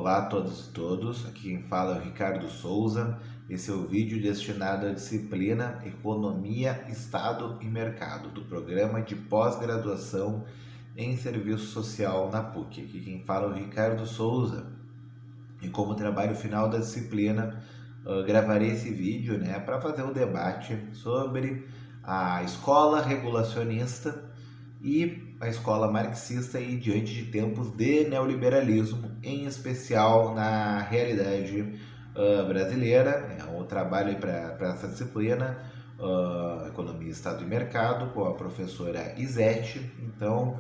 Olá a todos e todos, aqui quem fala é o Ricardo Souza. Esse é o vídeo destinado à disciplina Economia, Estado e Mercado do programa de pós-graduação em Serviço Social na PUC. Aqui quem fala é o Ricardo Souza e como trabalho final da disciplina gravarei esse vídeo para fazer um debate sobre a escola regulacionista e a escola marxista e diante de tempos de neoliberalismo, em especial na realidade brasileira. É um trabalho para essa disciplina, Economia, Estado e Mercado, com a professora Izete. Então,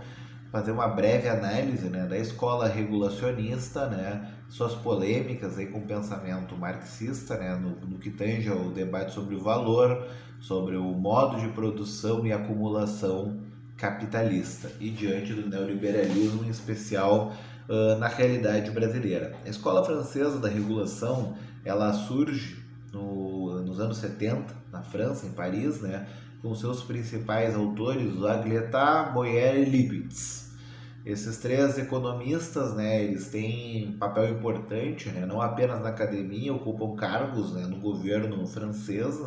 fazer uma breve análise da escola regulacionista, suas polêmicas aí com o pensamento marxista, no que tange ao debate sobre o valor, sobre o modo de produção e acumulação capitalista e diante do neoliberalismo, em especial na realidade brasileira. A escola francesa da regulação, ela surge nos anos 70, na França, em Paris, com seus principais autores, Aguilera, Boyer e Lipitz. Esses três economistas, eles têm papel importante, não apenas na academia, ocupam cargos no governo francês,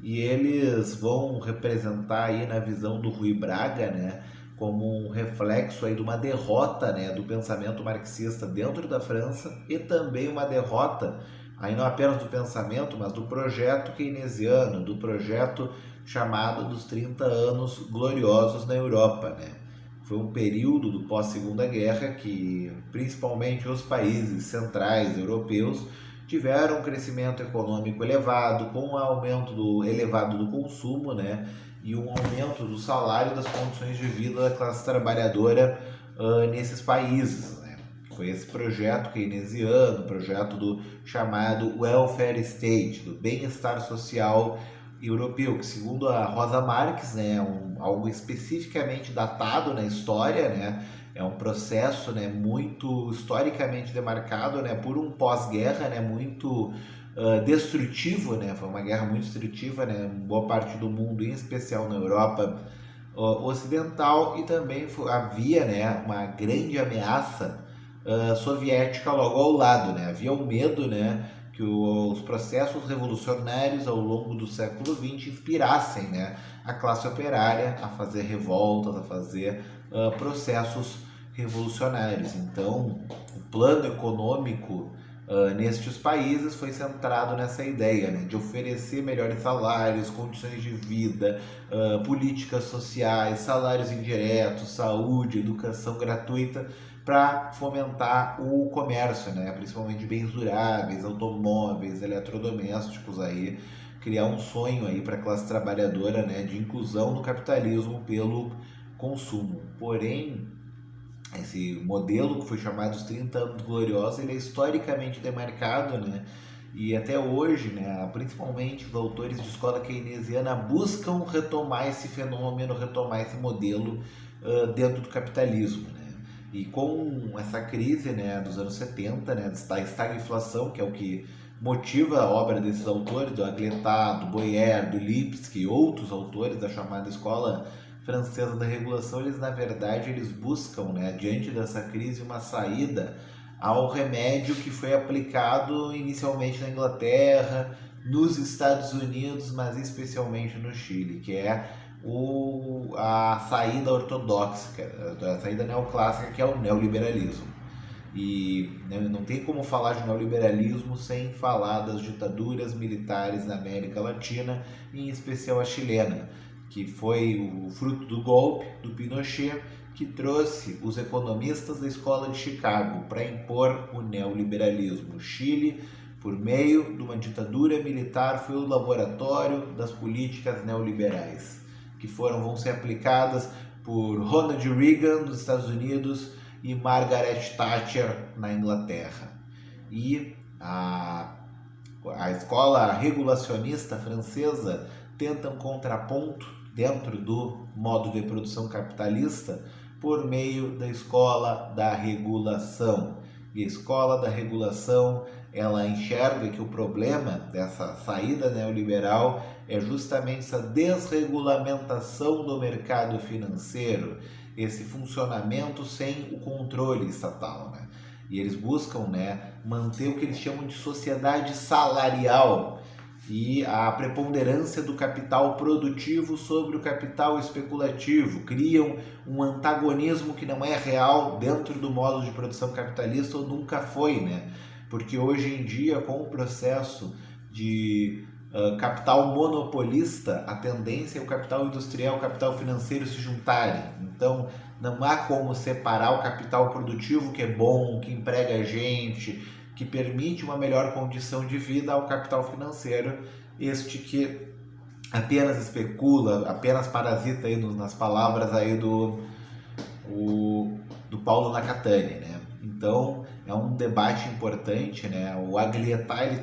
e eles vão representar aí na visão do Rui Braga, como um reflexo aí de uma derrota, do pensamento marxista dentro da França e também uma derrota aí não apenas do pensamento, mas do projeto keynesiano, do projeto chamado dos 30 anos gloriosos na Europa, Foi um período do pós-Segunda Guerra que, principalmente os países centrais europeus, tiveram um crescimento econômico elevado, com um aumento elevado do consumo, e um aumento do salário, das condições de vida da classe trabalhadora nesses países. Foi esse projeto keynesiano, projeto do chamado welfare state, do bem-estar social europeu, que segundo a Rosa Marx, algo especificamente datado na história, é um processo muito historicamente demarcado por um pós-guerra muito destrutivo, foi uma guerra muito destrutiva, em boa parte do mundo, em especial na Europa ocidental, e também havia uma grande ameaça soviética logo ao lado, havia um medo que os processos revolucionários ao longo do século XX inspirassem a classe operária a fazer revoltas, a fazer processos revolucionários. Então, o plano econômico nestes países foi centrado nessa ideia de oferecer melhores salários, condições de vida, políticas sociais, salários indiretos, saúde, educação gratuita, para fomentar o comércio, principalmente de bens duráveis, automóveis, eletrodomésticos, aí, criar um sonho aí para a classe trabalhadora de inclusão no capitalismo pelo consumo. Porém, esse modelo que foi chamado os 30 anos gloriosos, ele é historicamente demarcado, e até hoje, principalmente os autores de escola keynesiana buscam retomar esse fenômeno, retomar esse modelo dentro do capitalismo, E com essa crise dos anos 70, da estagflação, que é o que motiva a obra desses autores, do Aguilera, do Boyer, do Lipitz e outros autores da chamada escola francesa da regulação, eles buscam, diante dessa crise, uma saída ao remédio que foi aplicado inicialmente na Inglaterra, nos Estados Unidos, mas especialmente no Chile, que é a saída ortodoxa, a saída neoclássica, que é o neoliberalismo. E não tem como falar de neoliberalismo sem falar das ditaduras militares na América Latina, em especial a chilena, que foi o fruto do golpe do Pinochet, que trouxe os economistas da escola de Chicago para impor o neoliberalismo. O Chile, por meio de uma ditadura militar, foi o laboratório das políticas neoliberais, que vão ser aplicadas por Ronald Reagan dos Estados Unidos e Margaret Thatcher na Inglaterra. E a escola regulacionista francesa tenta um contraponto dentro do modo de produção capitalista por meio da escola da regulação. E a escola da regulação, ela enxerga que o problema dessa saída neoliberal é justamente essa desregulamentação do mercado financeiro, esse funcionamento sem o controle estatal, e eles buscam, né, manter o que eles chamam de sociedade salarial e a preponderância do capital produtivo sobre o capital especulativo. Criam um antagonismo que não é real dentro do modo de produção capitalista, ou nunca foi, né? Porque hoje em dia, com o processo de capital monopolista, a tendência é o capital industrial e o capital financeiro se juntarem. Então, não há como separar o capital produtivo, que é bom, que emprega gente, que permite uma melhor condição de vida, ao capital financeiro, este que apenas especula, apenas parasita aí nas palavras aí do Paulo Nakatani, né? Então é um debate importante, né? O Agliettar, ele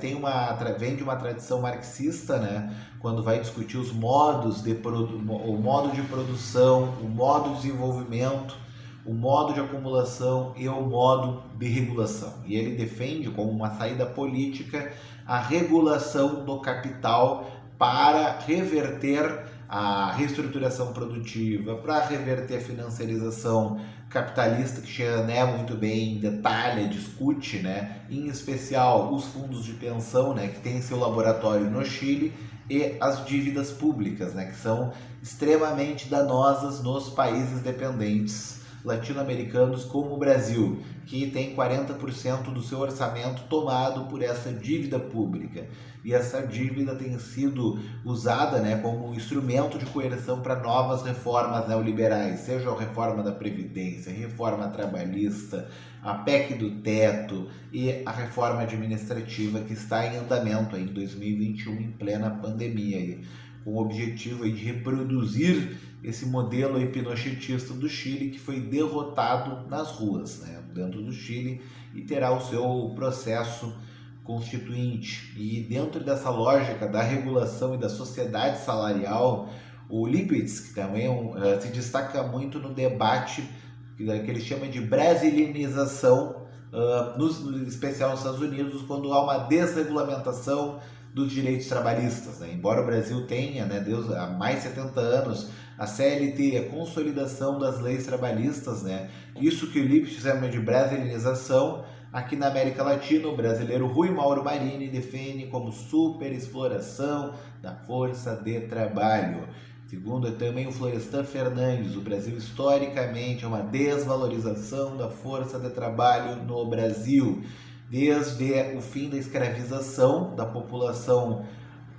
vem de uma tradição marxista, né? Quando vai discutir os modos o modo de produção, o modo de desenvolvimento, o modo de acumulação e o modo de regulação. E ele defende como uma saída política a regulação do capital para reverter a reestruturação produtiva, para reverter a financiarização capitalista, que Cheané muito bem detalha, discute, né? Em especial os fundos de pensão, né? Que tem seu laboratório no Chile, e as dívidas públicas, né? Que são extremamente danosas nos países dependentes latino-americanos, como o Brasil, que tem 40% do seu orçamento tomado por essa dívida pública. E essa dívida tem sido usada, né, como instrumento de coerção para novas reformas neoliberais, seja a reforma da Previdência, a reforma trabalhista, a PEC do teto e a reforma administrativa, que está em andamento em 2021, em plena pandemia, com o objetivo de reproduzir esse modelo pinochetista do Chile, que foi derrotado nas ruas, né, dentro do Chile, e terá o seu processo constituinte. E dentro dessa lógica da regulação e da sociedade salarial, o Lipitz, que também se destaca muito no debate que ele chama de brasilinização, no especial nos Estados Unidos, quando há uma desregulamentação dos direitos trabalhistas, né? Embora o Brasil tenha, né, há mais de 70 anos, a CLT, a consolidação das leis trabalhistas, né? Isso que o Lipsch chama de brasilinização, aqui na América Latina, o brasileiro Rui Mauro Marini defende como superexploração da força de trabalho. Segundo também o Florestan Fernandes, o Brasil historicamente é uma desvalorização da força de trabalho no Brasil, desde o fim da escravização da população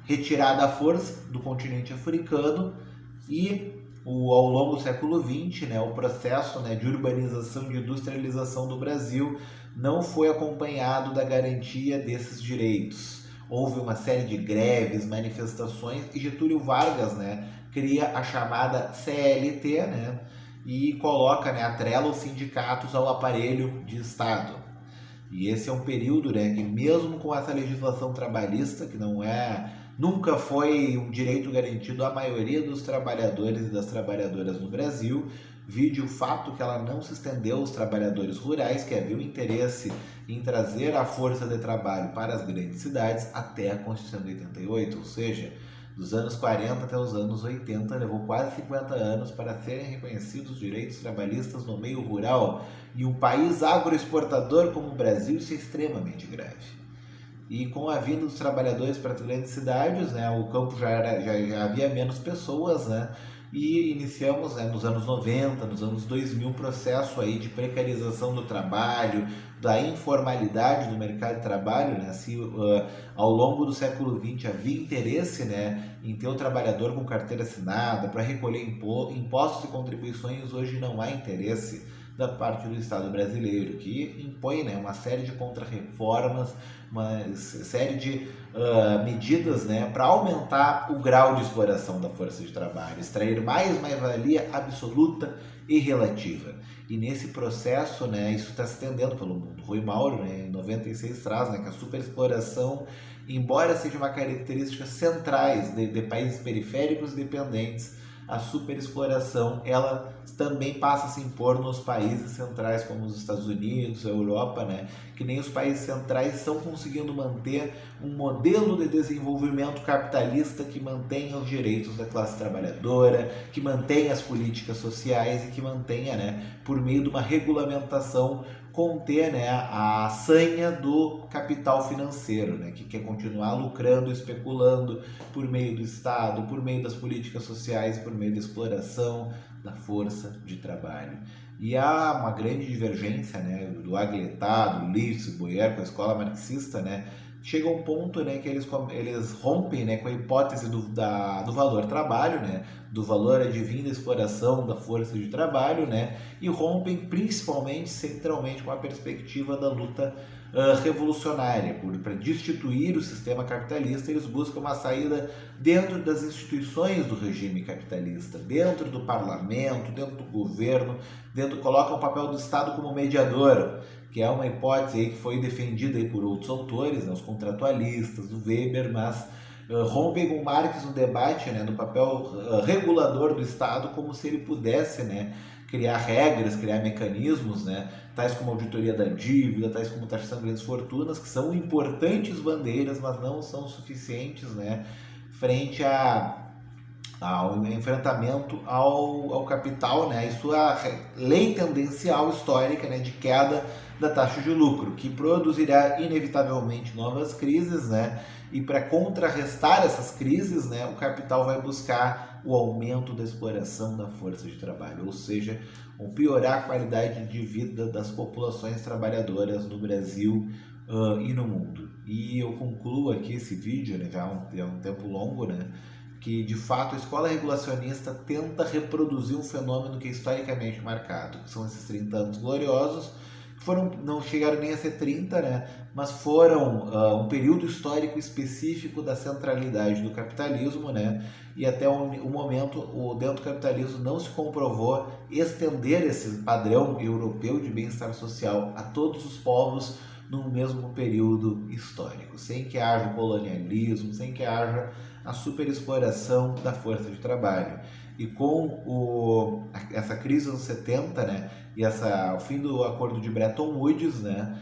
retirada à força do continente africano e ao longo do século XX, né, o processo, né, de urbanização, de industrialização do Brasil não foi acompanhado da garantia desses direitos. Houve uma série de greves, manifestações, e Getúlio Vargas, né, cria a chamada CLT, né, e coloca, né, atrela os sindicatos ao aparelho de Estado. E esse é um período, né, que mesmo com essa legislação trabalhista, que nunca foi um direito garantido à maioria dos trabalhadores e das trabalhadoras no Brasil, vide o fato que ela não se estendeu aos trabalhadores rurais, que havia o interesse em trazer a força de trabalho para as grandes cidades até a Constituição de 88, ou seja, dos anos 40 até os anos 80, levou quase 50 anos para serem reconhecidos os direitos trabalhistas no meio rural. E um país agroexportador como o Brasil, isso é extremamente grave. E com a vinda dos trabalhadores para as grandes cidades, né, o campo já havia menos pessoas, né, e iniciamos, né, nos anos 90, nos anos 2000, um processo aí de precarização do trabalho, da informalidade do mercado de trabalho, né? Se ao longo do século XX havia interesse, né, em ter o trabalhador com carteira assinada para recolher impostos e contribuições, hoje não há interesse da parte do Estado brasileiro, que impõe, né, uma série de contrarreformas, uma série de medidas, né, para aumentar o grau de exploração da força de trabalho, extrair mais-valia absoluta e relativa. E nesse processo, né, isso está se estendendo pelo mundo. Rui Mauro, né, em 96, traz, né, que a superexploração, embora seja uma característica centrais de países periféricos dependentes, a superexploração ela também passa a se impor nos países centrais, como os Estados Unidos, a Europa, né? Que nem os países centrais estão conseguindo manter um modelo de desenvolvimento capitalista que mantenha os direitos da classe trabalhadora, que mantenha as políticas sociais e que mantenha, né, por meio de uma regulamentação, conter, né, a sanha do capital financeiro, né, que quer continuar lucrando, especulando por meio do Estado, por meio das políticas sociais, por meio da exploração da força de trabalho. E há uma grande divergência, né, do Agletá, do Lifts, Boyer, com a escola marxista, né, chega a um ponto, né, que eles rompem, né, com a hipótese do valor trabalho, né, do valor advindo da exploração da força de trabalho, né, e rompem principalmente, centralmente, com a perspectiva da luta revolucionária, para destituir o sistema capitalista. Eles buscam uma saída dentro das instituições do regime capitalista, dentro do parlamento, dentro do governo, colocam o papel do Estado como mediador, que é uma hipótese aí que foi defendida aí por outros autores, né, os contratualistas, o Weber, mas rompem com Marx no debate, né, do papel regulador do Estado, como se ele pudesse, né, criar regras, criar mecanismos, né, tais como a auditoria da dívida, tais como taxação de grandes fortunas, que são importantes bandeiras, mas não são suficientes, né, frente ao enfrentamento ao capital, né, e sua lei tendencial histórica, né, de queda da taxa de lucro, que produzirá inevitavelmente novas crises, né, e para contrarrestar essas crises, né, o capital vai buscar o aumento da exploração da força de trabalho, ou seja, piorar a qualidade de vida das populações trabalhadoras no Brasil e no mundo. E eu concluo aqui esse vídeo, né, já há um tempo longo, né, que de fato a escola regulacionista tenta reproduzir um fenômeno que é historicamente marcado, que são esses 30 anos gloriosos, que não chegaram nem a ser 30, né, mas foram um período histórico específico da centralidade do capitalismo, né, e até o momento dentro do capitalismo não se comprovou estender esse padrão europeu de bem-estar social a todos os povos no mesmo período histórico, sem que haja colonialismo, sem que haja a superexploração da força de trabalho. E com essa crise dos 70, né, e o fim do acordo de Bretton Woods, né,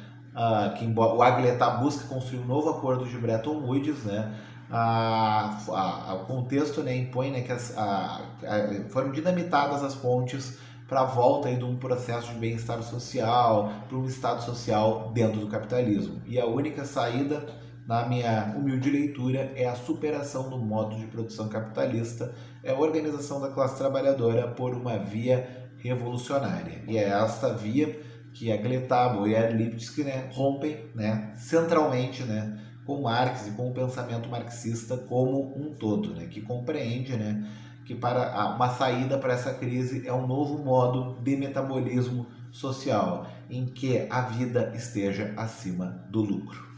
que o Agletá busca construir um novo acordo de Bretton Woods, né, o contexto, né, impõe, né, que foram dinamitadas as pontes para a volta aí de um processo de bem-estar social, para um estado social dentro do capitalismo. E a única saída, na minha humilde leitura, é a superação do modo de produção capitalista, é a organização da classe trabalhadora por uma via revolucionária. E é esta via que Agletá, Boyer, Lipsky, né, rompem, né, centralmente, né, com Marx e com o pensamento marxista como um todo, né, que compreende, né, que para uma saída para essa crise é um novo modo de metabolismo social, em que a vida esteja acima do lucro.